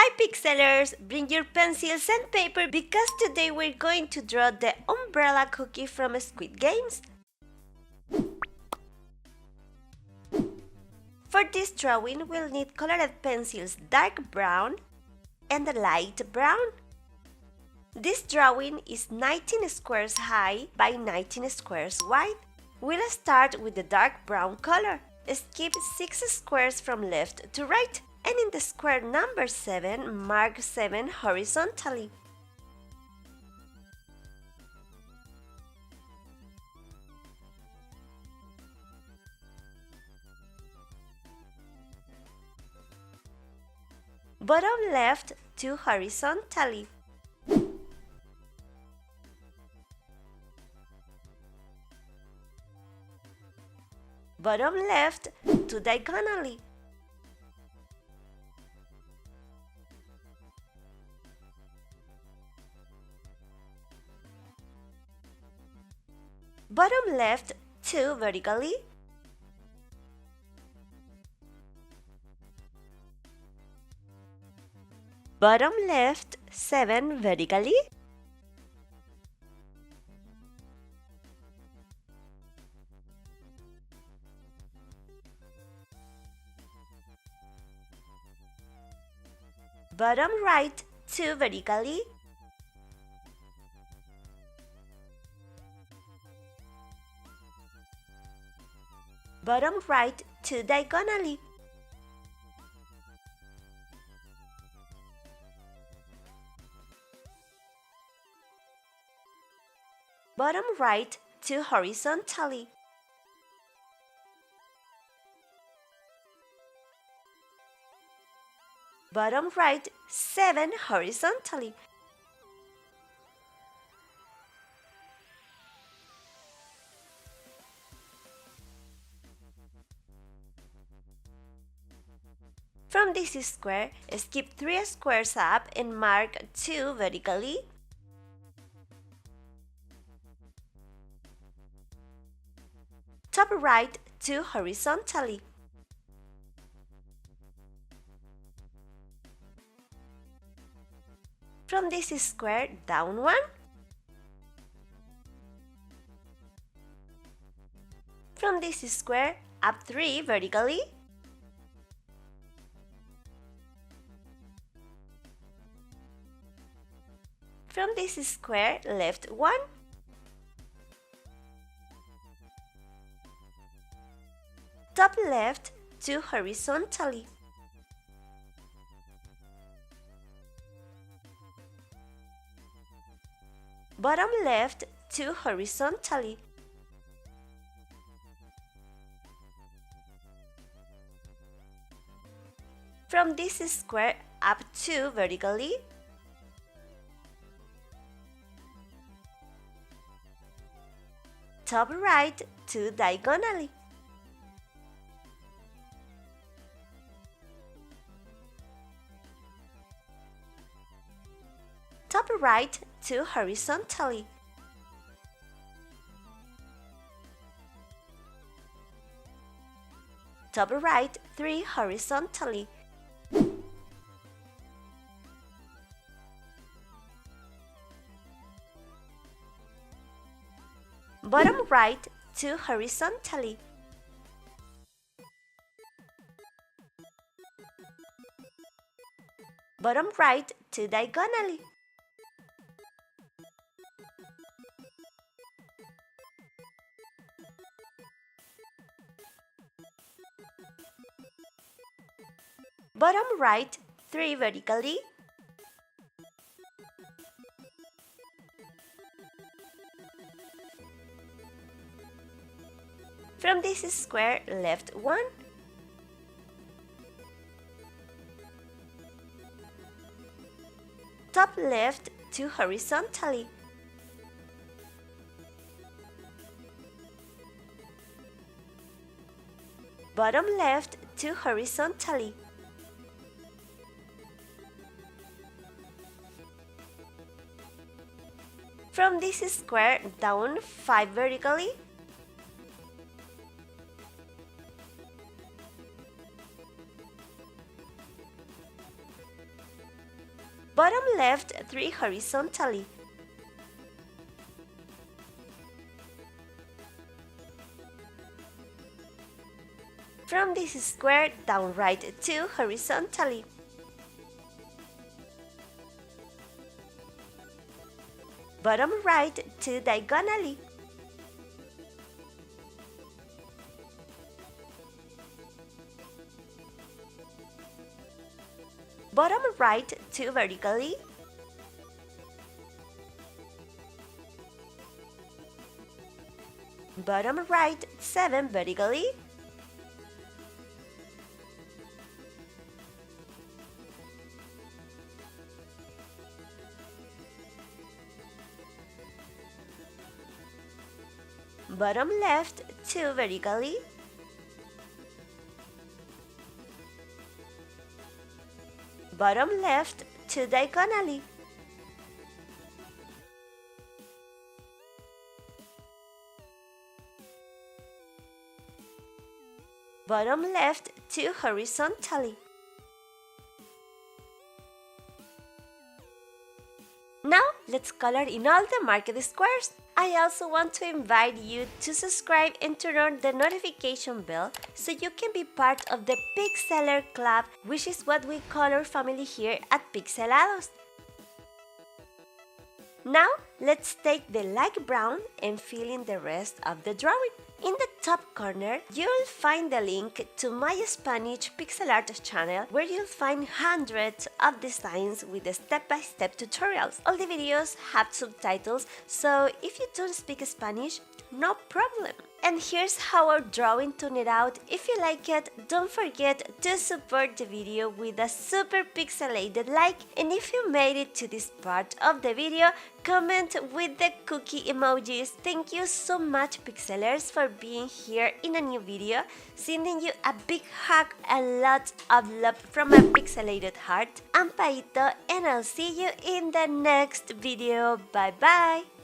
Hi Pixelers! Bring your pencils and paper because today we're going to draw the umbrella cookie from Squid Games. For this drawing, we'll need colored pencils dark brown and light brown. This drawing is 19 squares high by 19 squares wide. We'll start with the dark brown color. Skip 6 squares from left to right, and in the square number 7, mark 7 horizontally. Bottom left 2 horizontally. Bottom left 2 diagonally. Bottom left 2 vertically. Bottom left 7 vertically. Bottom right 2 vertically. Bottom right 2 diagonally. Bottom right 2 horizontally. Bottom right 7 horizontally. From this square, skip 3 squares up and mark 2 vertically. Top right 2 horizontally. From this square, down 1. From this square, up 3 vertically. From this square, left 1. Top left 2 horizontally. Bottom left 2 horizontally. From this square, up 2 vertically. Top right 2 diagonally. Top right 2 horizontally. Top right 3 horizontally. Bottom right 2 horizontally. Bottom right 2 diagonally. Bottom right 3 vertically. From this square, left 1. Top left 2 horizontally. Bottom left 2 horizontally. From this square, down 5 vertically. Bottom left 3 horizontally. From this square, down right 2 horizontally. Bottom right 2 diagonally. Bottom right 2 vertically. Bottom right 7 vertically. Bottom left 2 vertically. Bottom left 2 diagonally. Bottom left 2 horizontally. Now let's color in all the marked squares. I also want to invite you to subscribe and turn on the notification bell so you can be part of the Pixeler Club, which is what we call our family here at Pixelados. Now let's take the light brown and fill in the rest of the drawing. In the top corner, you'll find the link to my Spanish pixel art channel, where you'll find hundreds of designs with the step-by-step tutorials. All the videos have subtitles, so if you don't speak Spanish, no problem. And here's how our drawing turned out. If you like it, don't forget to support the video with a super pixelated like. And if you made it to this part of the video, comment with the cookie emojis. Thank you so much, Pixelers, for being here in a new video. Sending you a big hug and lots of love from my pixelated heart. I'm Paito, and I'll see you in the next video. Bye bye!